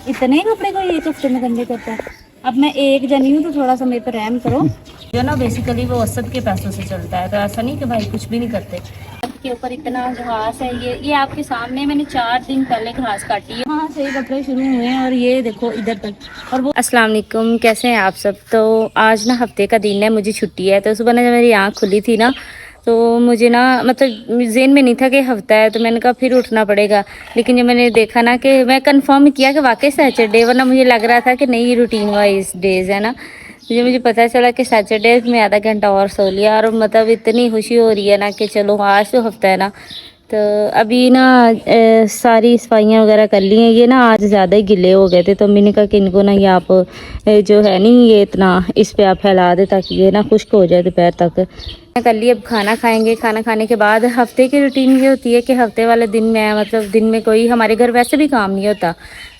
इतने कपड़े को एक हफ्ते में गंदे करता है। अब मैं एक जनी हूँ तो थोड़ा सा मेरे पर रहम करो। जो ना बेसिकली वो औसत के पैसों से चलता है, तो ऐसा नहीं कि भाई कुछ भी नहीं करते। के ऊपर इतना घास है, ये आपके सामने मैंने 4 दिन पहले घास काटी है। हाँ सही कपड़े शुरू हुए हैं और ये देखो इधर तक। और वो अस्सलाम वालेकुम, कैसे हैं आप सब। तो आज ना हफ्ते का दिन है, मुझे छुट्टी है। तो सुबह ना जब मेरी आँख खुली थी ना, तो मुझे ना मतलब ज़हन में नहीं था कि हफ्ता है, तो मैंने कहा फिर उठना पड़ेगा। लेकिन जब मैंने देखा ना कि मैं कंफर्म किया कि वाकई सैटरडे, वरना मुझे लग रहा था कि नहीं रूटीन वाइज डेज है ना। मुझे पता चला कि सैटरडे में आधा घंटा और सो लिया, और मतलब इतनी खुशी हो रही है ना कि चलो आज तो हफ्ता है ना। तो अभी ना सारी सफाइयाँ वगैरह कर ली हैं। ये ना आज ज़्यादा ही गिले हो गए थे, तो मैंने कहा कि इनको ना ये आप जो है नहीं ये इतना इस पे आप फैला दे ताकि ये ना खुश्क हो जाए दोपहर तक। कर ली, अब खाना खाएंगे। खाना खाने के बाद हफ्ते की रूटीन ये होती है कि हफ्ते वाले दिन में मतलब दिन में कोई हमारे घर वैसे भी काम नहीं होता।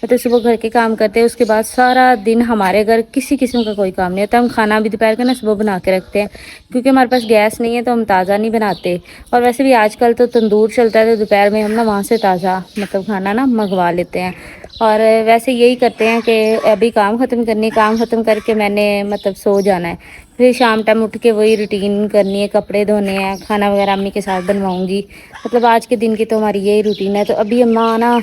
तो सुबह घर के काम करते हैं, उसके बाद सारा दिन हमारे घर किसी किस्म का कोई काम नहीं होता। हम खाना भी दोपहर का ना सुबह बना के रखते हैं, क्योंकि हमारे पास गैस नहीं है तो हम ताज़ा नहीं बनाते। और वैसे भी आजकल तो तंदूर चलता है, तो दोपहर में हम ना वहाँ से ताज़ा मतलब खाना ना मंगवा लेते हैं। और वैसे यही करते हैं कि अभी काम ख़त्म करनी, काम ख़त्म करके मैंने मतलब सो जाना है। फिर शाम टाइम उठ के वही रूटीन करनी है, कपड़े धोने हैं, खाना वगैरह अम्मी के साथ बनवाऊंगी। मतलब आज के दिन की तो हमारी यही रूटीन है। तो अभी अम्मा ना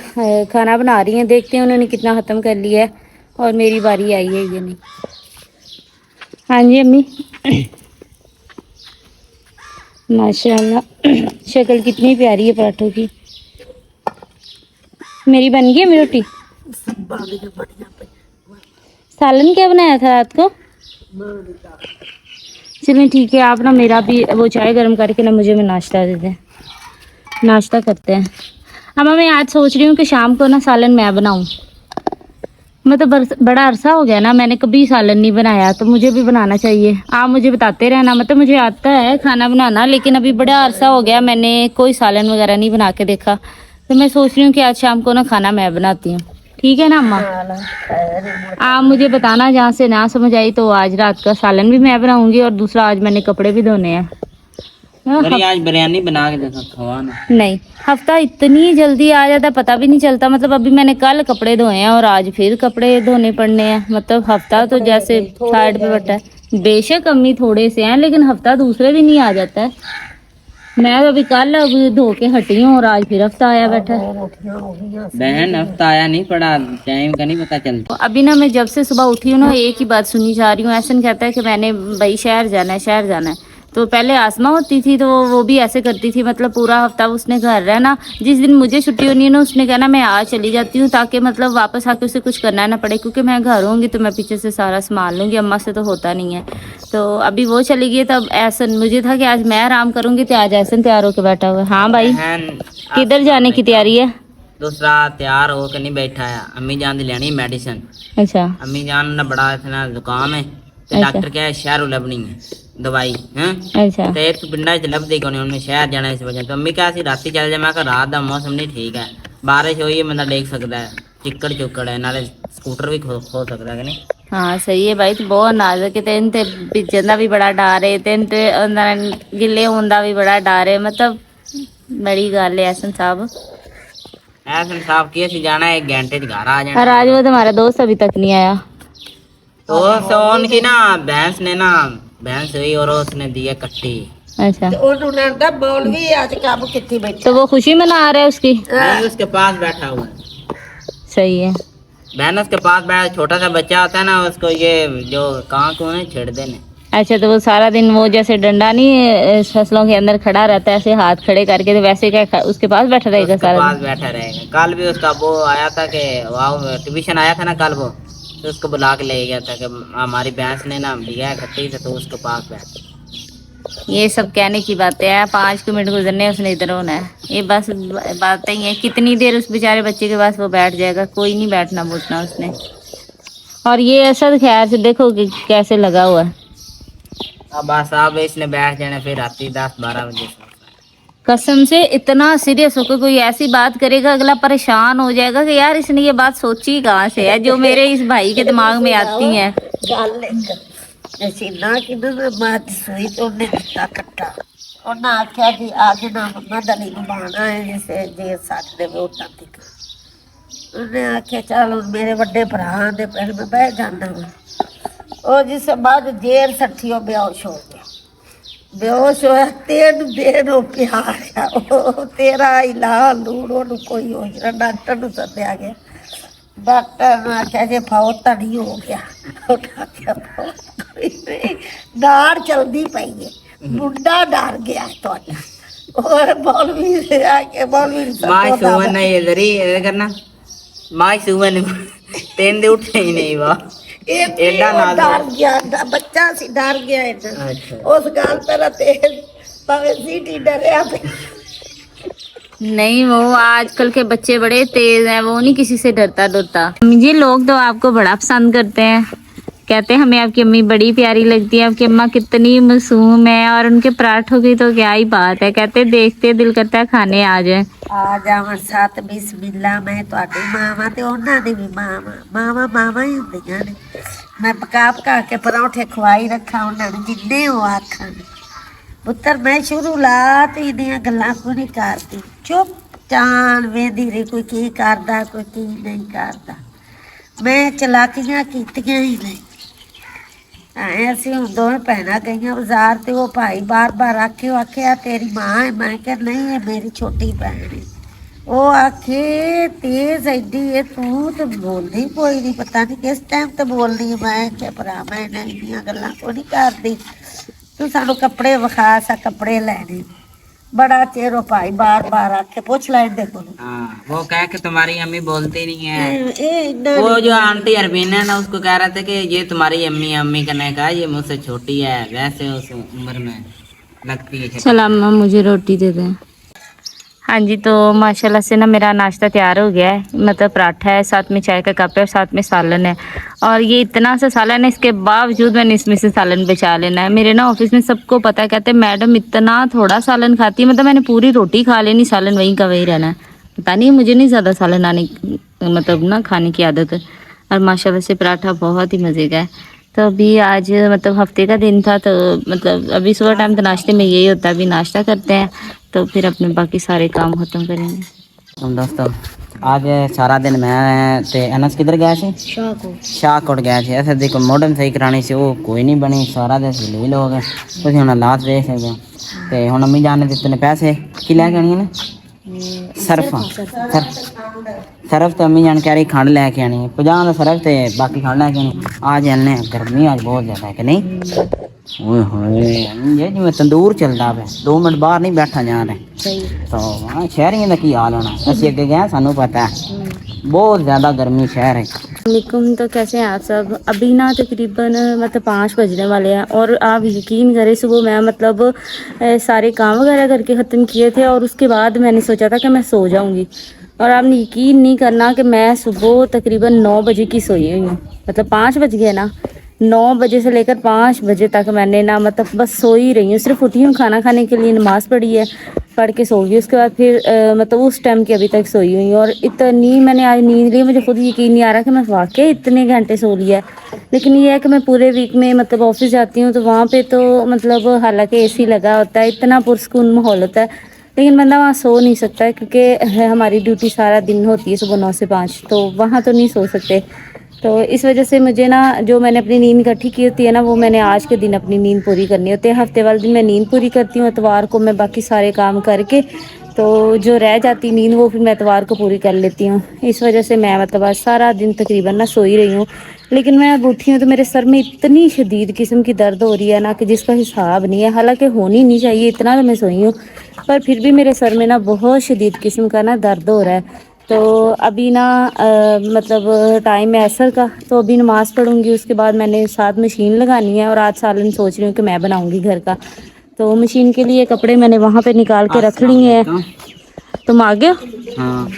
खाना बना रही हैं, देखते हैं उन्होंने कितना ख़त्म कर लिया है और मेरी बारी आई है ये नहीं। हाँ जी अम्मी। माशाल्लाह शक्ल कितनी प्यारी है पराठों की। मेरी बन गई है मेरी रोटी। सालन क्या बनाया था रात को। चलिए ठीक है, आप ना मेरा भी वो चाय गर्म करके ना मुझे में नाश्ता दे दें, नाश्ता करते हैं। अब मैं आज सोच रही हूँ कि शाम को ना सालन मैं बनाऊँ। मतलब बड़ा अरसा हो गया ना मैंने कभी सालन नहीं बनाया, तो मुझे भी बनाना चाहिए। आप मुझे बताते रहना, मतलब मुझे आता है खाना बनाना, लेकिन अभी बड़ा अरसा हो गया मैंने कोई सालन वगैरह नहीं बना के देखा। तो मैं सोच रही हूँ कि आज शाम को ना खाना मैं बनाती हूँ। ठीक है ना अम्मा। आप मुझे बताना जहाँ से ना समझ आई, तो आज रात का सालन भी मैं बनाऊंगी, और दूसरा आज मैंने कपड़े भी धोने हैं। आज बिरयानी बना के देखा खवाना। नहीं, हफ्ता इतनी जल्दी आ जाता पता भी नहीं चलता। मतलब अभी मैंने कल कपड़े धोए हैं और आज फिर कपड़े धोने पड़ने हैं। मतलब हफ्ता तो जैसे साइड पे बैठा है। बेशक अम्मी थोड़े से हैं, लेकिन हफ्ता दूसरे दिन ही आ जाता है। मैं अभी कल अभी धो के हटी हूँ और आज फिर हफ्ता आया बैठा है। बहन हफ्ता आया नहीं पड़ा, टाइम का नहीं पता चलता। अभी ना मैं जब से सुबह उठी हूँ ना एक ही बात सुनी जा रही हूँ। ऐसा नहीं कहता है कि मैंने भाई शहर जाना है, शहर जाना है। तो पहले आसमा होती थी तो वो भी ऐसे करती थी, मतलब पूरा हफ्ता उसने घर रहना। जिस दिन मुझे छुट्टी होनी है ना उसने कहना मैं आज चली जाती हूँ, ताकि मतलब वापस आके उसे कुछ करना ना पड़े, क्योंकि मैं घर होंगी तो मैं पीछे से सारा संभाल लूँगी, अम्मा से तो होता नहीं है। तो अभी वो चली गई, तब ऐसा मुझे था कि आज मैं आराम करूँगी, तो आज ऐसा तैयार होकर बैठा हुआ है। हाँ भाई, किधर जाने की तैयारी है। दूसरा तैयार होकर नहीं बैठा है, अम्मी जान दी लेनी मेडिसिन। अच्छा अम्मी जान ना बड़ा इतना जुकाम है, तो अच्छा डॉक्टर क्या है शहर लभनी है दवाई है। अच्छा तो एक पिंडा च लभदी कोनी, उनमें शहर जाना इस वजह। तो अम्मी क्या सी राती चल जाए, मैं कहा रात का मौसम नहीं ठीक है, बारिश हुई है बंदा देख सकता है, चिक्कड़ चुक्कड़ है, नाले स्कूटर भी खो सकता है कि नहीं। हाँ सही है भाई, तो बहुत नाजुक है। तेन ते भीजन का भी बड़ा डर है, तेन ते गिले होने का भी बड़ा डर है। मतलब बड़ी गल है ऐसा साहब। ऐसा साहब की ऐसी जाना है, 1 घंटे घर आ और जाना। आज वो तुम्हारा दोस्त अभी तक नहीं आया। तो सोन की ना भैंस ने ना भैंस हुई और उसने दिया कट्टी। अच्छा नहीं, तो वो खुशी मना रहा है उसकी। उसके पास बैठा हुआ है। सही है। बहन उसके पास बैठा, छोटा सा बच्चा होता है ना, उसको ये जो कान को है छेड़ देने। अच्छा तो वो सारा दिन वो जैसे डंडा नहीं फसलों के अंदर खड़ा रहता है ऐसे हाथ खड़े करके, तो वैसे क्या उसके पास बैठा रहेगा उसके सारा पास दिन। बैठा रहेगा। कल भी उसका वो आया था कि वहाँ ट्यूशन आया था ना कल वो, तो उसको बुला के ले गया था कि हमारी भैंस ने ना दिया है खट्टी से, तो उसके पास बैठ। ये सब कहने की बातें हैं, 5 मिनट गुजरने उसने इधर होना है। ये बस बातें ही हैं। कितनी देर उस बेचारे बच्चे के पास वो बैठ जाएगा, कोई नहीं बैठना बैठना उसने। और ये असद खैर से देखो कि कैसे लगा हुआ है। अब बस अब इसने बैठ जाना, फिर रात 10-12 बजे सोना है। कसम से इतना सीरियस होकर कोई ऐसी बात करेगा अगला परेशान हो जाएगा कि यार इसने ये बात सोची कहाँ से है, जो मेरे इस भाई के दिमाग में आती है। ਉਹਨੇ ਆਖਿਆ ਚੱਲ ਹੁਣ ਮੇਰੇ ਵੱਡੇ ਭਰਾ ਦੇ ਪੈਰ ਮੈਂ ਬਹਿ ਜਾਣਾ ਵਾ। ਉਹ ਜਿਸ ਬਾਅਦ ਜੇਰ ਸੱਠੀ ਉਹ ਬੇਹੋਸ਼ ਹੋ ਗਿਆ। ਬੇਹੋਸ਼ ਹੋਇਆ 3 ਦਿਨ ਉਹ ਪਿਆ ਰਿਹਾ। ਉਹ ਤੇਰਾ ਇਲਾਜ ਲੂੜ ਉਹਨੂੰ ਕੋਈ ਹੋ ਗਿਆ। ਡਾਕਟਰ ਨੂੰ ਸੱਦਿਆ ਗਿਆ। ਡਾਕਟਰ ਨੇ ਆਖਿਆ ਜੇ ਫੌਤ ਤਾਂ ਨਹੀਂ ਹੋ ਗਿਆ। ਉਹ ਆਖਿਆ ਫੌਤ ਕੋਈ ਨਹੀਂ, ਡਾਰ ਚਲਦੀ ਪਈ ਹੈ, ਮੁੰਡਾ ਡਰ ਗਿਆ ਤੁਹਾਡਾ। और मौलवी से आके मौलवी माय सुमन नहीं इधर ही ये करना माय सुमन 3 दिन उठे ही नहीं वाह एडा ना डर गया बच्चा सी डर गया है। अच्छा उस गाल पर तेज पावे सीटी डरया पे। नहीं, वो आजकल के बच्चे बड़े तेज हैं, वो नहीं किसी से डरता। ये लोग तो आपको बड़ा पसंद करते हैं, कहते हैं हमें आपकी अम्मी बड़ी प्यारी लगती है, आपकी अम्मा कितनी मासूम है, और उनके पराठों की तो क्या ही बात है। कहते देखते दिल करता है खाने आ जाए। आ जावन साथ बिस्मिल्लाह। मैं ਤੁਹਾਡੀ ਮਾਵਾਂ ਤੇ ਉਹਨਾਂ ਦੀ ਵੀ ਮਾਵਾਂ ਹੀ ਹੁੰਦੀਆਂ ਨੇ। ਮੈਂ ਪਕਾ ਕੇ ਪਰੌਂਠੇ ਖਵਾਈ ਰੱਖਾਂ ਉਹਨਾਂ ਨੂੰ ਜਿੰਨੇ ਉਹ ਆਖਣ। ਪੁੱਤਰ ਮੈਂ ਸ਼ੁਰੂ ਲਾਤ ਇਹਦੀਆਂ ਗੱਲਾਂ ਕੋਈ ਨਹੀਂ ਕਰਦੀ, ਚੁੱਪ ਚਾਨ ਵੇਂਦੀ ਰਹੀ ਕੋਈ ਕੀ ਕਰਦਾ ਕੋਈ ਕੀ ਨਹੀਂ ਕਰਦਾ। ਮੈਂ ਚਲਾਕੀਆਂ ਕੀਤੀਆਂ ਹੀ ਨਹੀਂ। ਅਸੀਂ ਹੁਣ ਦੋਵੇਂ ਭੈਣਾਂ ਗਈਆਂ ਬਾਜ਼ਾਰ ਤੇ ਉਹ ਭਾਈ ਬਾਰ ਆਖਿਆ ਤੇਰੀ ਮਾਂ ਹੈ। ਮੈਂ ਕਿਹਾ ਨਹੀਂ, ਇਹ ਮੇਰੀ ਛੋਟੀ ਭੈਣ ਹੈ। ਉਹ ਆਖੇ ਤੇਜ਼ ਐਡੀ ਹੈ ਤੂੰ ਤੇ ਬੋਲਦੀ ਕੋਈ ਨਹੀਂ, ਪਤਾ ਨਹੀਂ ਕਿਸ ਟਾਈਮ ਤੇ ਬੋਲਦੀ। ਮੈਂ ਕਿਹਾ ਭਰਾ ਮੈਂ ਇੰਨੀਆਂ ਗੱਲਾਂ ਕੋਈ ਨਹੀਂ ਕਰਦੀ, ਤੂੰ ਸਾਨੂੰ ਕੱਪੜੇ ਵਿਖਾ, ਸਾ ਕੱਪੜੇ ਲੈਣੇ। बड़ा चेरो भाई बार आके पूछ ला इनके को। हाँ, वो कह के तुम्हारी अम्मी बोलती नहीं है। वो जो आंटी अरबीना है ना, उसको कह रहे थे कि ये तुम्हारी अम्मी का ने कहा ये मुझसे छोटी है, वैसे उस उम्र में लगती है। चल अम्मा मुझे रोटी दे दें। हाँ जी, तो माशाल्लाह से ना मेरा नाश्ता तैयार हो गया है। मतलब पराठा है, साथ में चाय का कप है और साथ में सालन है। और ये इतना सा सालन है, इसके बावजूद मैंने इसमें से सालन बचा लेना है। मेरे ना ऑफिस में सबको पता है, कहते हैं मैडम इतना थोड़ा सालन खाती है। मतलब मैंने पूरी रोटी खा लेनी, सालन वहीं का वहीं रहना है। पता नहीं, मुझे नहीं ज़्यादा सालन आने मतलब ना खाने की आदत है। और माशाल्लाह से पराठा बहुत ही मज़े का है। तो अभी आज मतलब हफ्ते का दिन था, तो मतलब अभी सुबह टाइम तो नाश्ते में यही होता है। अभी नाश्ता करते हैं तो फिर अपने बाकी सारे काम खत्म करेंगे। दोस्तों आज सारा दिन मैं ते अनस किधर गया सी? शाहकोट गया सी। ऐसे देखो मॉडर्न सही करानी सी, वो कोई नहीं बनी। सारा दिन ले लोग तुम हम हालात देख सकते हो। तो हम अम्मी जान ने दिते ने पैसे की लैके आनी है ना, सरफ तो अम्मी जान कह रही खंड लैके आनी है 50 का सरफ तो बाकी खंड लैके आनी। आज आने गर्मी आज बहुत ज़्यादा है कि नहीं? ओए होए ये जिवें तंदूर चलता है, 2 मिनट बाहर नहीं बैठा जा रहे। तो हाँ शहरियों का की हाल होना, असं अगे गए सानू पता है बहुत ज़्यादा गर्मी शहर है। वालेकुम, तो कैसे हैं आप सब? अभी ना तकरीबन मतलब 5 बजने वाले हैं और आप यकीन करें सुबह मैं मतलब सारे काम वगैरह करके ख़त्म किए थे और उसके बाद मैंने सोचा था कि मैं सो जाऊंगी। और आपने यकीन नहीं करना कि मैं सुबह तकरीबन 9 बजे की सोई हुई हूँ। मतलब 5 बज गए ना, 9 बजे से लेकर 5 बजे तक मैंने ना मतलब बस सो ही रही हूँ। सिर्फ उठी हूँ, खाना खाने के लिए नमाज़ पढ़ी है, पढ़ के सो गई। उसके बाद फिर मतलब उस टाइम की अभी तक सोई हुई हूँ। और इतनी मैंने आज नींद ली, मुझे खुद यकीन नहीं आ रहा कि मैं वाकई इतने घंटे सो लिया है। लेकिन ये है कि मैं पूरे वीक में मतलब ऑफिस जाती हूँ तो वहाँ पे तो मतलब हालांकि AC लगा होता है, इतना पुरस्कून माहौल होता है, लेकिन बंदा वहाँ सो नहीं सकता है क्योंकि हमारी ड्यूटी सारा दिन होती है सुबह 9 से 5, तो वहाँ तो नहीं सो सकते। तो इस वजह से मुझे ना जो मैंने अपनी नींद इकट्ठी की होती है ना, वो मैंने आज के दिन अपनी नींद पूरी करनी होती है। हफ्ते वाले दिन मैं नींद पूरी करती हूँ, इतवार को मैं बाकी सारे काम करके तो जो रह जाती नींद वो फिर मैं इतवार को पूरी कर लेती हूँ। इस वजह से मैं मतलब आज सारा दिन तकरीबन ना सो ही रही हूँ। लेकिन मैं अब उठी हूँ तो मेरे सर में इतनी शदीद किस्म की दर्द हो रही है ना कि जिसका हिसाब नहीं है। हालांकि होनी नहीं चाहिए, इतना तो मैं सोई हूँ, पर फिर भी मेरे सर में ना बहुत शदीद किस्म का ना दर्द हो रहा है। तो अभी ना मतलब टाइम है असर का, तो अभी नमाज़ पढ़ूंगी। उसके बाद मैंने साथ मशीन लगानी है और आज सालन सोच रही हूँ कि मैं बनाऊंगी घर का। तो मशीन के लिए कपड़े मैंने वहाँ पे निकाल के रख लिए हैं। तुम आ गए? हाँ।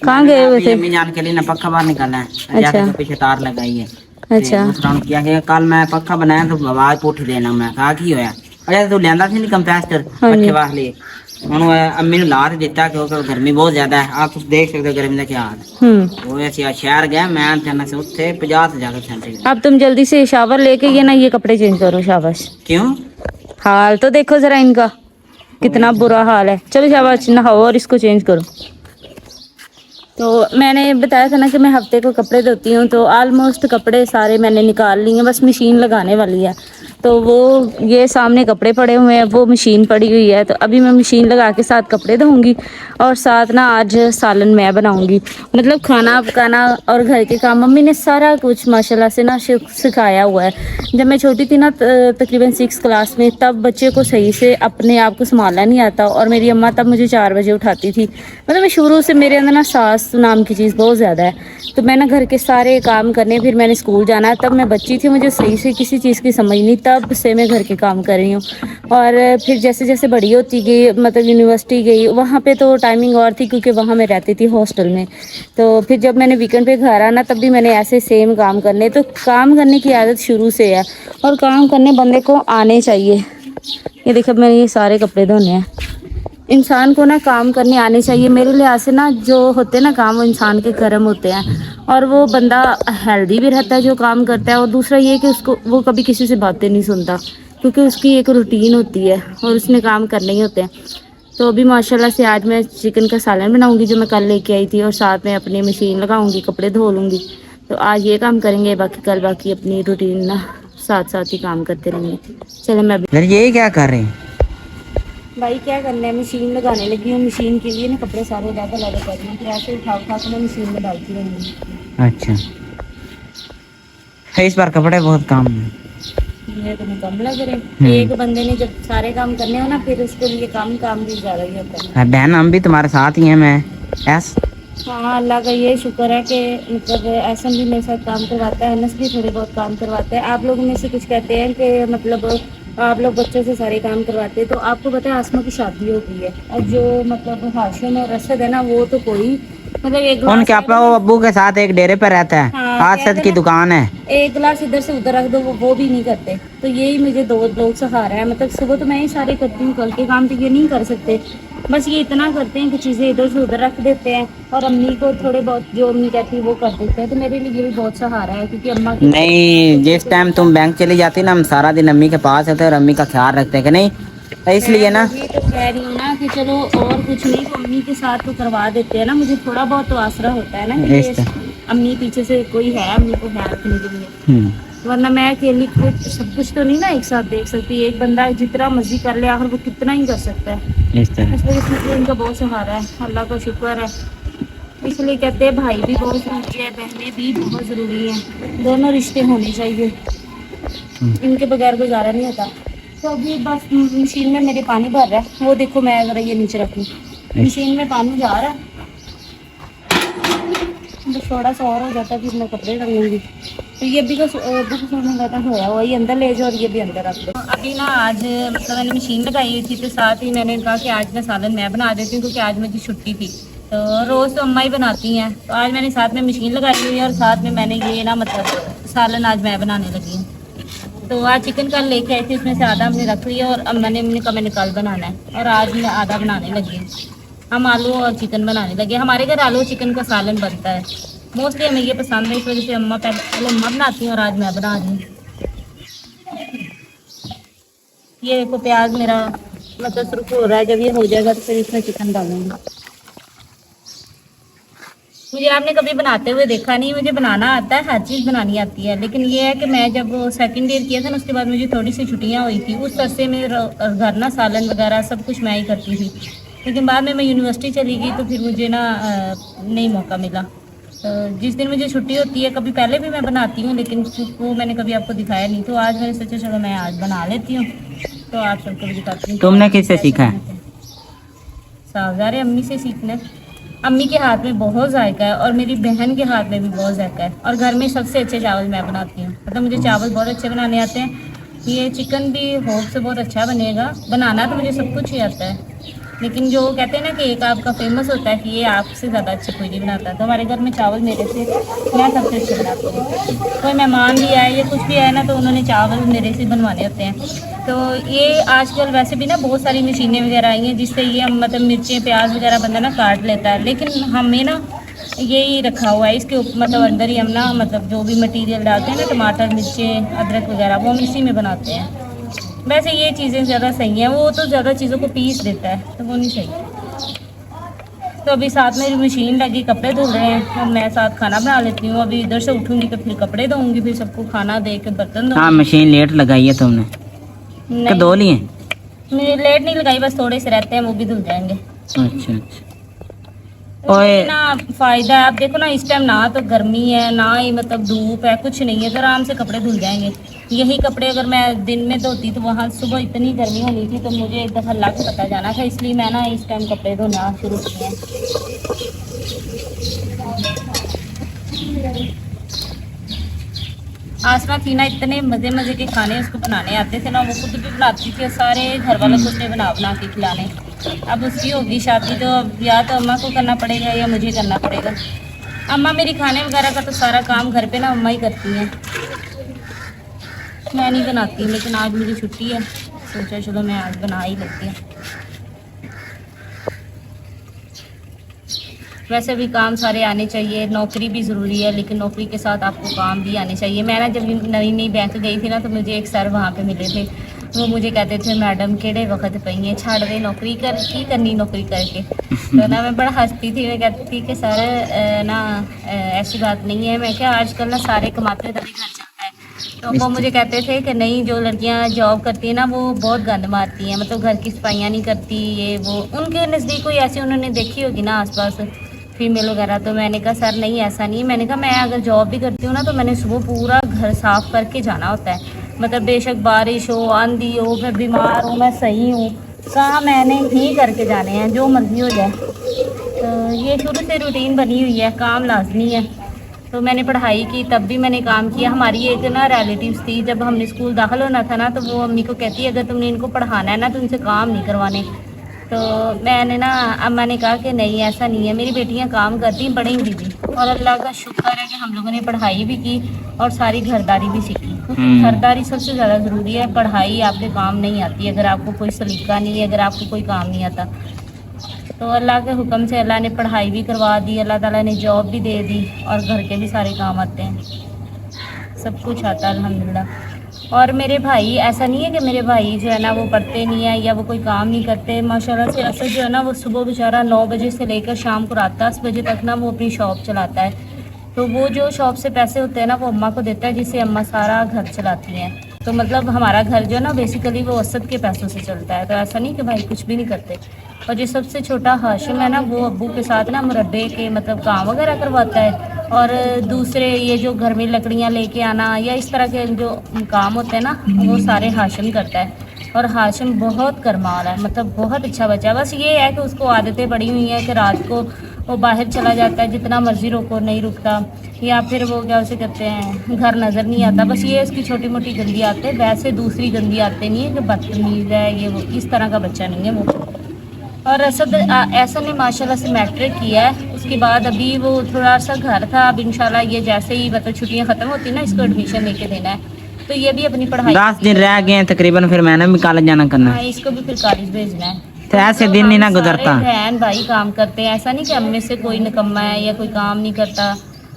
कहाँ गए हुए थे? अम्मी जान के लिए ना पक्का बाहर निकालना है। अच्छा। तो पीछे तार लगाई है। अच्छा। किया कि कल मैं पक्का बनाया तो आवाज पुठी देना। मैं कहा की होया अरे तू लियांदा सी नहीं कंप्रेसर पक्के वाले ਹੁਣ ਅੰਮੀ ਨੂੰ ਲਾ ਤੇ ਦਿੱਤਾ ਕਿਉਂਕਿ ਗਰਮੀ ਬਹੁਤ ਜ਼ਿਆਦਾ ਹੈ। ਆਪ ਤੁਸੀਂ ਦੇਖ ਸਕਦੇ ਹੋ ਗਰਮੀ ਦਾ ਕੀ ਹਾਲ ਹੈ। ਉਹ ਅਸੀਂ शहर गए मैं जाना से ਉੱਥੇ 50 से ज्यादा सेंटीग्रेड। अब तुम जल्दी से शावर लेके ये ना ये कपड़े चेंज करो। शाबाश। क्यों? हाल तो देखो जरा इनका कितना बुरा हाल है। चलो शाबाश नहाओ और इसको चेंज करो। तो मैंने बताया था ना कि मैं हफ्ते को कपड़े धोती हूँ, तो ऑलमोस्ट कपड़े सारे मैंने निकाल लिए, बस मशीन लगाने वाली है। तो वो ये सामने कपड़े पड़े हुए हैं, वो मशीन पड़ी हुई है, तो अभी मैं मशीन लगा के साथ कपड़े धोऊंगी और साथ ना आज सालन मैं बनाऊंगी। मतलब खाना पकाना और घर के काम मम्मी ने सारा कुछ माशाल्लाह से ना सिखाया हुआ है। जब मैं छोटी थी ना तकरीबन 6 क्लास में, तब बच्चे को सही से अपने आप को संभालना नहीं आता और मेरी अम्मा तब मुझे 4 बजे उठाती थी। मतलब मैं शुरू से मेरे अंदर ना सास नाम की चीज़ बहुत ज़्यादा है। तो मैं ना घर के सारे काम करने, फिर मैंने स्कूल जाना है, तब मैं बच्ची थी, मुझे सही से किसी चीज़ की समझ नहीं, तब से मैं घर के काम कर रही हूँ। और फिर जैसे जैसे बड़ी होती गई, मतलब यूनिवर्सिटी गई, वहाँ पे तो टाइमिंग और थी क्योंकि वहाँ मैं रहती थी हॉस्टल में। तो फिर जब मैंने वीकेंड पे घर आना, तब भी मैंने ऐसे सेम काम करने। तो काम करने की आदत शुरू से है और काम करने बंदे को आने चाहिए। ये देखो मैंने ये सारे कपड़े धोने हैं। इंसान को ना काम करने आने चाहिए। मेरे लिहाज से ना जो होते हैं ना काम, वो इंसान के कर्म होते हैं और वो बंदा हेल्दी भी रहता है जो काम करता है। और दूसरा ये कि उसको वो कभी किसी से बातें नहीं सुनता क्योंकि उसकी एक रूटीन होती है और उसने काम करने ही होते हैं। तो अभी माशाल्लाह से आज मैं चिकन का सालन बनाऊंगी जो मैं कल लेके आई थी, और साथ में अपनी मशीन लगाऊंगी, कपड़े धो लूँगी। तो आज ये काम करेंगे, बाकी कल बाकी अपनी रूटीन ना साथ साथ ही काम करते रहेंगे। चलो मैं फिर ये क्या कर रहे हैं? भाई क्या करना है, मशीन लगाने लगी हूँ। मशीन के लिए ना कपड़े सारे ज़्यादा लगे कर रही हूँ, फिर ऐसे उठा उठा के मैं मशीन में डालती रहूँगी। अच्छा, इस बार कपड़े बहुत कम हैं। ये तो कम लग रहे। एक बंदे ने जब सारे काम करने हो ना, फिर उसके लिए काम भी ज़्यादा ही होता है। बहन हम भी तुम्हारे साथ ही हैं। मैं यस। हाँ, अल्लाह का ये शुक्र है कि मतलब ऐसा भी मेरे साथ काम करवाता है, अनस भी थोड़े बहुत काम करवाता है। आप लोगों में से कुछ कहते हैं कि मतलब आप लोग बच्चों से सारे काम करवाते हैं, तो आपको पता है आसमा की शादी हो गई है और जो मतलब हाशिम और रसद है ना, वो तो कोई मतलब एक उनके अपना अब्बू के साथ एक डेरे पर रहता है। हाँ, आसद की दुकान है। एक गिलास इधर से उधर रख दो, वो भी नहीं करते। तो यही मुझे दो लोग सहारा है। मतलब सुबह तो मैं ही सारे करती हूँ, कल के काम तो ये नहीं कर सकते। बस ये इतना करते हैं कि चीज़ें इधर से उधर रख देते हैं और अम्मी को थोड़े बहुत जो अम्मी कहती है वो कर देते हैं। तो मेरे लिए ये भी बहुत सहारा है क्योंकि अम्मा की नहीं, जिस टाइम तुम बैंक चली जाती ना, हम सारा दिन अम्मी के पास होते और अम्मी का ख्याल रखते हैं कि नहीं, तो इसलिए ना ये तो कह रही हूँ ना कि चलो और कुछ नहीं तो अम्मी के साथ तो करवा देते हैं ना, मुझे थोड़ा बहुत तो आसरा होता है ना कि अम्मी पीछे से कोई है अम्मी को ख्याल रखने के लिए। वरना मैं अकेली खुद सब कुछ तो नहीं ना एक साथ देख सकती। एक बंदा जितना मर्जी कर ले आखिर वो कितना ही कर सकता है। इस वजह से इनका बहुत सहारा है, अल्लाह का शुक्र है। इसलिए कहते हैं भाई भी बहुत ज़रूरी है, बहनें भी बहुत ज़रूरी हैं, दोनों रिश्ते होने चाहिए, इनके बगैर गुजारा नहीं होता। तो अभी बस मशीन में मेरे पानी भर रहा है, वो देखो मैं अगर ये नीचे रखूँ, मशीन में पानी जा रहा है, बस थोड़ा सा और हो जाता है फिर मैं कपड़े रख लूँगी। तो ये भी सोने लगा होया हुआ, ये अंदर ले जाओ और ये भी अंदर रख दो। अभी ना आज मतलब मैंने मशीन लगाई हुई थी, तो साथ ही मैंने कहा कि आज मैं सालन मैं बना देती हूँ क्योंकि आज मेरी छुट्टी थी। तो रोज़ तो अम्मा ही बनाती हैं, तो आज मैंने साथ में मशीन लगाई हुई है और साथ में मैंने ये ना मतलब सालन आज मैं बनाने लगी हूँ। तो आज चिकन कल लेके आई थी, उसमें से आधा हमने रख लिया और अम्मा ने मैंने कहा मैंने कल बनाना है, और आज मैं आधा बनाने लगी हूँ। हम आलू और चिकन बनाने लगे। हमारे घर आलू चिकन का सालन बनता है, मोस्टली हमें ये पसंद है, इस वजह से अम्मा पहले अम्मा बनाती हैं और आज मैं बना रही हूँ। ये देखो प्याज मेरा मतलब सुर्ख हो रहा है, जब ये हो जाएगा तो फिर इसमें चिकन डालूंगी। मुझे आपने कभी बनाते हुए देखा नहीं, मुझे बनाना आता है, हर चीज़ बनानी आती है, लेकिन ये है कि मैं जब सेकंड ईयर किया था ना, उसके बाद मुझे थोड़ी सी छुट्टियाँ हुई थी, उस अरसे में घर ना सालन वगैरह सब कुछ मैं ही करती थी। लेकिन बाद में मैं यूनिवर्सिटी चली गई तो फिर मुझे ना नहीं मौका मिला। तो जिस दिन मुझे छुट्टी होती है, कभी पहले भी मैं बनाती हूँ लेकिन वो मैंने कभी आपको दिखाया नहीं, तो आज मैंने सोचा चलो मैं आज बना लेती हूँ, तो आप सबको भी दिखाती हूँ। तुमने किससे सीखा है? सावधारे अम्मी से सीखना। अम्मी के हाथ में बहुत जायका है और मेरी बहन के हाथ में भी बहुत जायका है, और घर में सबसे अच्छे चावल मैं बनाती हूँ। मतलब मुझे चावल बहुत अच्छे बनाने आते हैं। ये चिकन भी होप से बहुत अच्छा बनेगा, बनाना तो मुझे सब कुछ ही आता है, लेकिन जो कहते हैं ना कि एक आपका फेमस होता है कि ये आपसे ज़्यादा अच्छे कोई नहीं बनाता, तो हमारे घर में चावल मेरे से मैं सबसे अच्छे बनाती हूँ। कोई मेहमान भी आए या कुछ भी आए ना, तो उन्होंने चावल मेरे से बनवाने होते हैं। तो ये आजकल वैसे भी ना बहुत सारी मशीनें वगैरह आई हैं जिससे ये मतलब मिर्चें प्याज वगैरह बंदा ना काट लेता है, लेकिन हमें ना यही रखा हुआ है, इसके मतलब अंदर ही हम ना मतलब जो भी मटेरियल डालते हैं ना, टमाटर मिर्चें अदरक वगैरह, वो हम इसी में बनाते हैं। वैसे ये चीज़ें ज़्यादा सही हैं, वो तो ज़्यादा चीज़ों को पीस देता है तो वो नहीं सही। तो अभी साथ में मशीन लगी, कपड़े धुल रहे हैं, तो मैं साथ खाना बना लेती हूँ। अभी इधर से उठूंगी तो फिर कपड़े धोऊंगी, फिर सबको खाना दे के बर्तन हाँ, धोऊंगी। मशीन लेट लगाई है तुमने कि नहीं, धो लिए? मेरे लेट नहीं लगाई, बस थोड़े से रहते हैं, वो भी धुल जाएंगे। अच्छा अच्छा। तो ओए। ये ना फायदा है। आप देखो ना, इस टाइम ना तो गर्मी है ना ही मतलब धूप है, कुछ नहीं है, तो आराम से कपड़े धुल जाएंगे। यही कपड़े अगर मैं दिन में धोती तो वहाँ सुबह इतनी गर्मी होनी थी, तो मुझे एक दफ़ा लग पता जाना था, इसलिए मैं ना इस टाइम कपड़े धोना शुरू किए हैं। आसमा थी ना, इतने मज़े मज़े के खाने उसको बनाने आते थे ना, वो खुद भी बनाती थी और सारे घर वालों को उसने बना बना के खिलाने। अब उसकी होगी शादी, तो अब या तो अम्मा को करना पड़ेगा या मुझे करना पड़ेगा। अम्मा मेरी खाने वगैरह का तो सारा काम घर पे ना अम्मा ही करती हैं, मैं नहीं बनाती। लेकिन आज मेरी छुट्टी है, सोचा चलो मैं आज बना ही लेती हूँ। वैसे भी काम सारे आने चाहिए, नौकरी भी ज़रूरी है, लेकिन नौकरी के साथ आपको काम भी आने चाहिए। मैं ना जब नई नई बैंक गई थी ना, तो मुझे एक सर वहाँ पे मिले थे, वो मुझे कहते थे मैडम केड़े वक्त पई है, छाड़ दे नौकरी कर, की करनी नौकरी करके। तो ना मैं बड़ा हंसती थी, मैं कहती थी कि सर ऐसी बात नहीं है। मैं क्या, आजकल ना सारे कमाते हैं तभी घर चलता है। तो वो मुझे कहते थे कि नहीं, जो लड़कियां जॉब करती हैं ना वो बहुत गंद मारती हैं, मतलब घर की सफाइयाँ नहीं करती, ये वो। उनके नज़दीक कोई ऐसी उन्होंने देखी होगी ना आसपास फीमेल वगैरह। तो मैंने कहा सर नहीं, ऐसा नहीं है। मैंने कहा मैं अगर जॉब भी करती हूँ ना, तो मैंने सुबह पूरा घर साफ़ करके जाना होता है, मतलब बेशक बारिश हो, आंधी हो, मैं बीमार हूँ, मैं सही हूँ, काम मैंने ही करके जाने हैं, जो मर्जी हो जाए। तो ये शुरू से रूटीन बनी हुई है, काम लाजमी है। तो मैंने पढ़ाई की, तब भी मैंने काम किया। हमारी एक ना रिलेटिव्स थी, जब हमने स्कूल दाखिल होना था ना, तो वो अम्मी को कहती है अगर तुमने इनको पढ़ाना है ना तो उनसे काम नहीं करवाने। तो मैंने ना, अम्मा ने कहा कि नहीं ऐसा नहीं है, मेरी बेटियां काम करती हैं, पढ़ेंगी भी। और अल्लाह का शुक्र है कि हम लोगों ने पढ़ाई भी की और सारी घरदारी भी सीखी, क्योंकि घरदारी सबसे ज़्यादा ज़रूरी है। पढ़ाई आपके काम नहीं आती अगर आपको कोई सलीका नहीं है, अगर आपको कोई काम नहीं आता। तो अल्लाह के हुक्म से अल्लाह ने पढ़ाई भी करवा दी, अल्लाह ताला ने जॉब भी दे दी, और घर के भी सारे काम आते हैं, सब कुछ आता है अल्हम्दुलिल्लाह। और मेरे भाई, ऐसा नहीं है कि मेरे भाई जो है ना वो पढ़ते नहीं है या वो कोई काम नहीं करते। माशाल्लाह से असद जो है ना, वो सुबह बेचारा 9 बजे से लेकर शाम को रात 10 बजे तक ना वो अपनी शॉप चलाता है। तो वो जो शॉप से पैसे होते हैं ना, वो अम्मा को देता है, जिससे अम्मा सारा घर चलाती हैं। तो मतलब हमारा घर जो है ना बेसिकली वो असद के पैसों से चलता है। तो ऐसा नहीं कि भाई कुछ भी नहीं करते। और जो सबसे छोटा हाशिम है ना, वो अब्बू के साथ ना मुरब्बे के मतलब काम वगैरह करवाता है। और दूसरे ये जो घर में लकड़ियाँ लेके आना या इस तरह के जो काम होते हैं ना, वो सारे हाशिम करता है। और हाशिम बहुत करमाल है, मतलब बहुत अच्छा बच्चा है। बस ये है कि उसको आदतें पड़ी हुई हैं कि रात को वो बाहर चला जाता है, जितना मर्जी रोको नहीं रुकता, या फिर वो क्या उसे कहते हैं, घर नज़र नहीं आता। बस ये इसकी छोटी मोटी गंदी आते, वैसे दूसरी गंदी आते नहीं है कि बदतमीज़ है ये वो, इस तरह का बच्चा नहीं है वो। और असद ऐसा ने माशाल्लाह से मैट्रिक किया है। उसके बाद अभी वो थोड़ा सा घर था, अब इंशाल्लाह ये जैसे ही मतलब छुट्टियां ख़त्म होती है ना, इसको एडमिशन लेके देना है। तो ये भी अपनी पढ़ाई 10 दिन रह गए हैं तकरीबन, फिर मैंने भी कॉलेज जाना करना है। हाँ, इसको भी फिर कॉलेज भेजना है। तो ऐसे दिन नहीं ना गुजरता। बहन भाई काम करते हैं, ऐसा नहीं कि हम में से कोई निकम्मा है या कोई काम नहीं करता।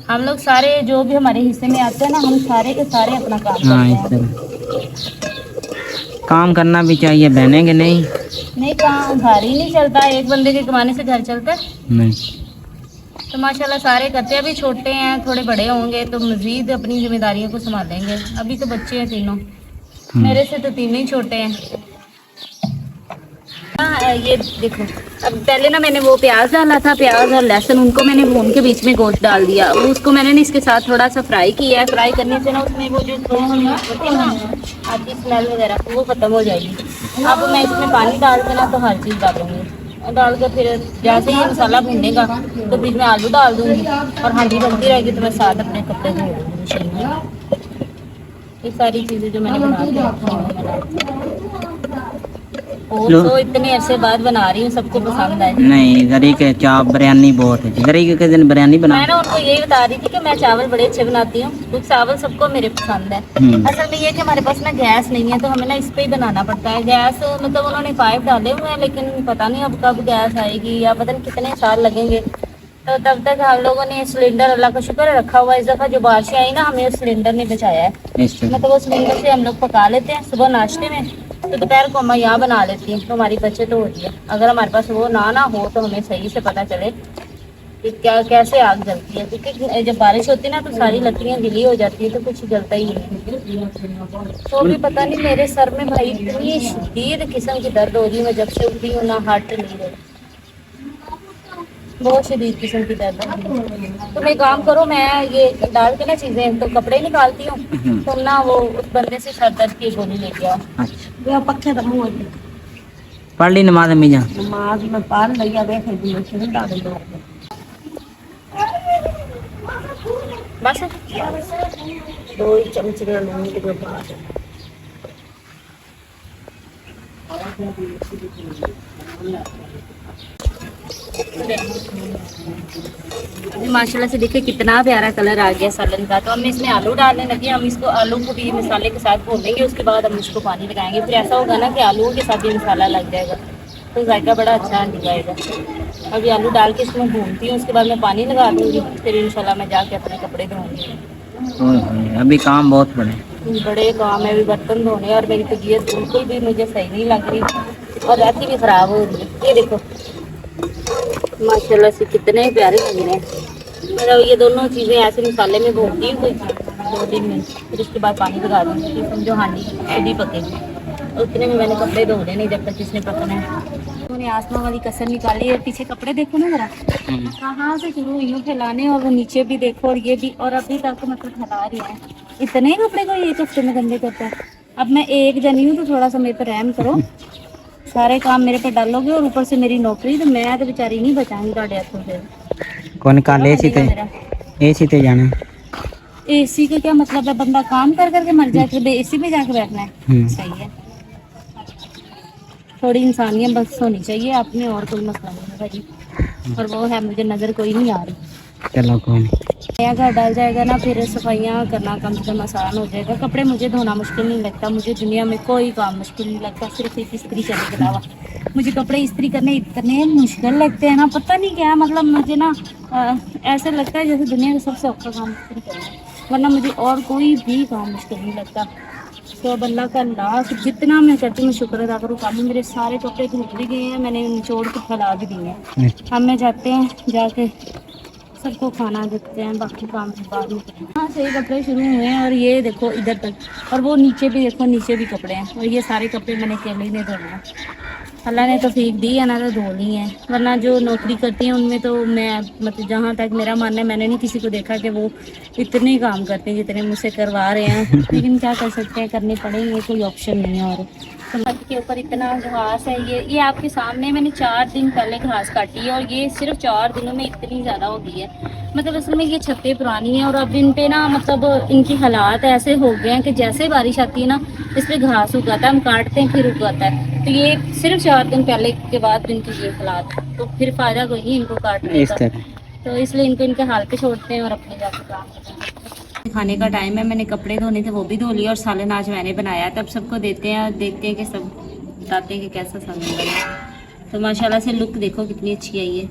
हम लोग सारे जो भी हमारे हिस्से में आते हैं ना, हम सारे के सारे अपना काम हाँ, इस करते हैं। तरह काम करना भी चाहिए बहने के। नहीं काम घर ही नहीं चलता, एक बंदे के कमाने से घर चलता है नहीं। तो माशाल्लाह सारे करते हैं। अभी छोटे हैं, थोड़े बड़े होंगे तो मज़ीद अपनी जिम्मेदारियों को संभालेंगे। अभी तो बच्चे हैं तीनों, मेरे से तो तीनों ही छोटे हैं। हाँ, ये देखो, अब पहले ना मैंने वो प्याज डाला था, प्याज और लहसुन, उनको मैंने भून के बीच में गोश्त डाल दिया। वो उसको मैंने ना इसके साथ थोड़ा सा फ्राई किया है। फ्राई करने से ना उसमें वो जो होती है ना आती स्मेल वगैरह, वो ख़त्म हो जाएगी। अब मैं इसमें पानी डाल के ना तो हर चीज़ डालूंगी, डाल कर फिर जैसे ही मसाला भूनेगा तो बीच में आलू डाल दूँगी, और हांडी बनती रहेगी तो मैं साथ अपने कपड़े धो दूँगी मशीन में। ये सारी चीज़ें जो मैंने बना के रखी हैं, तो इतने अरसे बाद बना रही हूँ, सबको पसंद आए। नहीं, जरी के चाप बिरयानी बहुत है। जरी के दिन बिरयानी बना, मैं ना उनको यही बता रही थी कि मैं चावल बड़े अच्छे बनाती हूँ, कुछ चावल सबको मेरे पसंद है। असल में ये कि हमारे पास ना गैस नहीं है, तो हमें ना इस पे ही बनाना पड़ता है। गैस मतलब उन्होंने पाइप डाले हुए हैं, लेकिन पता नहीं अब कब गैस आएगी या पता नहीं कितने साल लगेंगे। तो तब तक हम लोगों ने सिलेंडर, अल्लाह का शुक्र है, रखा हुआ है। इस दफ़ा जो बारिशें आई ना, हमें उस सिलेंडर ने बचाया है। मतलब उस सिलेंडर से हम लोग पका लेते हैं सुबह नाश्ते में, तो दोपहर को अम्मा यहाँ बना लेती हैं, तो हमारी बचत हो रही है। अगर हमारे पास वो ना हो तो हमें सही से पता चले कि क्या कैसे आग जलती है, क्योंकि जब बारिश होती है ना तो सारी लकड़ियाँ गीली हो जाती है तो कुछ जलता ही नहीं। तो भी पता नहीं मेरे सर में भाई इतनी शदीद किस्म की दर्द हो रही है, मैं जब से उठी हूँ ना हट नहीं रही, बहुत शदीद किस्म की दर्द है। तो मैं काम करो, मैं ये डाल के ना चीजें तो कपड़े निकालती हूँ, तुम ना वो उस बंदे से सर दर्द की गोली लेके आओ। अच्छा पक्के तो मुँह पढ़ ली नमाज अम्मी जान? नमाज में पढ़ लिया, देख लो बस 2 चमचियां नून के बाद अभी माशाल्लाह से देखिए कितना प्यारा कलर आ गया सालन का। तो हम इसमें आलू डालने लगे, हम इसको आलू को भी मसाले के साथ भूनेंगे, उसके बाद हम इसको पानी लगाएंगे। फिर ऐसा होगा ना कि आलूओं के साथ भी मसाला लग जाएगा तो जायका बड़ा अच्छा आ जाएगा। अभी आलू डाल के इसमें भूनती हूँ, उसके बाद मैं पानी लगा दूँगी, फिर इंशाल्लाह मैं जाके अपने कपड़े धोऊँगी। अभी काम बहुत बड़े काम है, अभी बर्तन धोने, और मेरी तबीयत बिल्कुल भी मुझे सही नहीं लग रही और रात भी ख़राब हो रही है। ये देखो माशाल्लाह से कितने प्यारे लग रहे हैं। मतलब ये दोनों चीज़ें ऐसे मसाले में भूनती हूँ 2-3 मिनट, फिर उसके बाद पानी लगा दूँगी, फिर समझो हांडी खुद ही पकेगी। उतने में मैंने कपड़े धो लेने जब तक इसने पकना है। उन्होंने आसमां वाली कसर निकाली है, पीछे कपड़े देखो ना जरा कहाँ से शुरू हुई फैलाने, और वो नीचे भी देखो और ये भी, और अभी तक मतलब फैला रही है। इतने ही कपड़े को एक हफ्ते में गंदे करता है। अब मैं एक जनी हूँ तो थोड़ा सा मेरे पर रहम करो, सारे काम मेरे पे डालोगे और ऊपर से मेरी नौकरी, तो मैं तो बेचारी नहीं बचाऊंगी ਤੁਹਾਡੇ हथों से। कौन काले एसी ते जाना? एसी का क्या मतलब है, बंदा काम कर करके मर जाए फिर एसी में जाके बैठना है? सही है, थोड़ी इंसानियत बस होनी चाहिए आपने, और कोई मसला नहीं है भाई, और वो है मुझे नज़र कोई नहीं आ रही। चलो कोई नहीं, नया घर डाल जाएगा ना फिर सफाइयाँ करना कम से कम आसान हो जाएगा। कपड़े मुझे धोना मुश्किल नहीं लगता, मुझे दुनिया में कोई काम मुश्किल नहीं लगता, सिर्फ एक इस्त्री करने के अलावा। मुझे कपड़े इस्त्री करने इतने मुश्किल लगते हैं ना, पता नहीं क्या, मतलब मुझे ना ऐसा लगता है जैसे दुनिया का सबसे औखा काम इस्त्री करना, वरना मुझे और कोई भी काम मुश्किल नहीं लगता। तो अब अल्लाह का लाख जितना मैं करती हूँ शुक्र अदा करूँ, काम मेरे सारे कपड़े धुल भी गए हैं, मैंने निचोड़ के फैला भी दिए हैं। हम में जाते हैं जाके सबको खाना देते हैं, बाकी काम के बाद में हाँ सही कपड़े शुरू हुए हैं। और ये देखो इधर तक, और वो नीचे भी देखो, नीचे भी कपड़े हैं, और ये सारे कपड़े मैंने अकेले ही नहीं धोना, अल्लाह ने तो फेंक दी है ना, तो धो ली हैं। वरना जो नौकरी करती हैं उनमें तो मैं मतलब जहाँ तक मेरा मानना है, मैंने नहीं किसी को देखा कि वो इतने काम करते हैं जितने मुझसे करवा रहे हैं, लेकिन क्या कर सकते हैं, करने पड़ेंगे, कोई ऑप्शन नहीं है। और छत के ऊपर इतना घास है, ये आपके सामने मैंने 4 दिन पहले घास काटी है, और ये सिर्फ 4 दिनों में इतनी ज़्यादा हो गई है। मतलब असल में ये छतें पुरानी हैं और अब इन पे ना मतलब इनकी हालात ऐसे हो गए हैं कि जैसे बारिश आती है ना इस पर घास उगाता है, हम काटते हैं फिर उगाता है। तो ये सिर्फ 4 दिन पहले के बाद इनकी ये हालात, तो फिर फ़ायदा कोई नहीं इनको काटने का, तो इसलिए इनको इनके हाल पे छोड़ते हैं और अपने जाके काम करते हैं। खाने का टाइम है, मैंने कपड़े धोने थे वो भी धो लिए, और सालन आज मैंने बनाया, तब सबको देते हैं, देखते हैं कि सब बताते हैं कि कैसा सालन बना। तो माशाल्लाह से लुक देखो कितनी अच्छी आई है।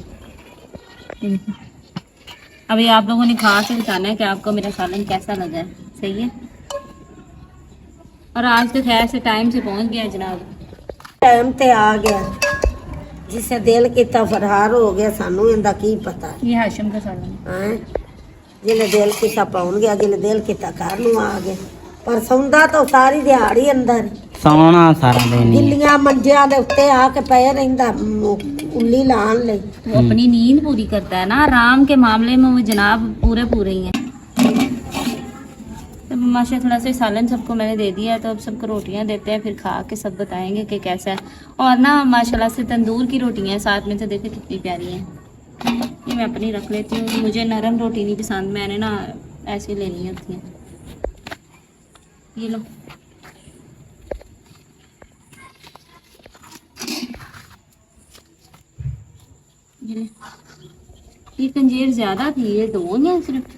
अभी आप लोगों ने खा के बताना है कि आपको मेरा सालन कैसा लगा है, सही है। और आज तो खैर से टाइम से पहुंच गया जनाब, टाइम ते आ गया, जिसे दिल किता फरहार हो गया, सानू इंदा की पता ये हाशिम का सालन है। जिले दिल किता पहुंच गया, जिले दिल किता घर नू आ गया, पर सौंदा तो सारी दिहाड़ी अंदर, सौना सारा दिन ही। गिल्लियां मंजियां दे उत्ते आके पे रहिंदा उल्ली लान ले। वो अपनी नींद पूरी करता है ना, आराम के मामले में वो जनाब पूरे ही हैं। तो माशा थोड़ा सा सालन सबको मैंने दे दिया है, तो अब सबको रोटियां देते हैं, फिर खा के सब बताएंगे कि कैसा है। और ना माशाल्लाह से तंदूर की रोटियां साथ में, तो देखो कितनी प्यारी हैं। ये मैं अपनी रख लेती हूँ, मुझे नरम रोटी नहीं पसंद, मैंने ना ऐसी लेनी होती है। ये लो, ये कंजीर ज्यादा थी, ये 2 या सिर्फ?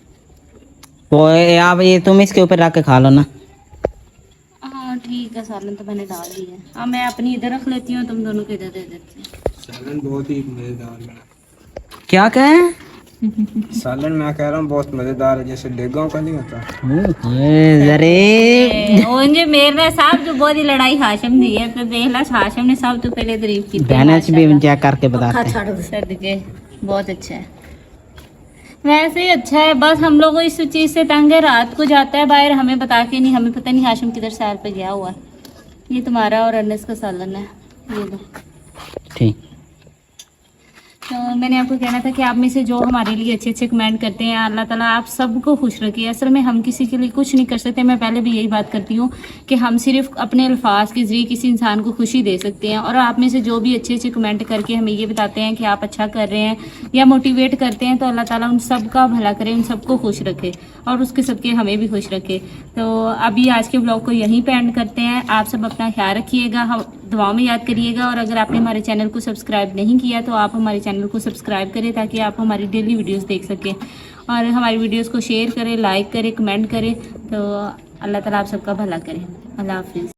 तो आप ये तुम इसके ऊपर रख के खा लो ना। हाँ ठीक है, सालन तो मैंने डाल दी है। हाँ मैं अपनी इधर रख लेती हूँ, तुम दोनों को इधर दे देती हूँ। सालन बहुत ही मजेदार बना। क्या कहें? सालन मैं कह रहा हूँ बहुत मजेदार है, जैसे डेगों का नहीं होता। ओंजे मेरे साहब जो बहुत ही लड़ाई हाशम दी है तो देख ला हाशम ने सब तो पहले तारीफ की बहना से भी चेक करके बताते हैं। सदके बहुत अच्छा है, वैसे ही अच्छा है। बस हम लोग इस चीज़ से तंग है, रात को जाता है बाहर हमें बता के नहीं, हमें पता नहीं हाशिम किधर सैर पे गया हुआ है। ये तुम्हारा और अनस का सालन है, ये लो। ठीक, तो मैंने आपको कहना था कि आप में से जो हमारे लिए अच्छे अच्छे कमेंट करते हैं, अल्लाह ताला आप सबको खुश रखे। असल में हम किसी के लिए कुछ नहीं कर सकते, मैं पहले भी यही बात करती हूँ कि हम सिर्फ अपने अल्फाज के ज़रिए किसी इंसान को खुशी दे सकते हैं। और आप में से जो भी अच्छे अच्छे कमेंट करके हमें ये बताते हैं कि आप अच्छा कर रहे हैं या मोटिवेट करते हैं, तो अल्लाह ताला उन सब का भला करे, उन सबको खुश रखे और उसके सबके हमें भी खुश रखे। तो अभी आज के ब्लॉग को यहीं पे एंड करते हैं। आप सब अपना ख्याल रखिएगा, हम दुआओं में याद करिएगा। और अगर आपने हमारे चैनल को सब्सक्राइब नहीं किया तो आप हमारे चैनल को सब्सक्राइब करें ताकि आप हमारी डेली वीडियोस देख सकें और हमारी वीडियोस को शेयर करें, लाइक करें, कमेंट करें। तो अल्लाह ताला आप सबका भला करे। अल्लाह हाफिज़।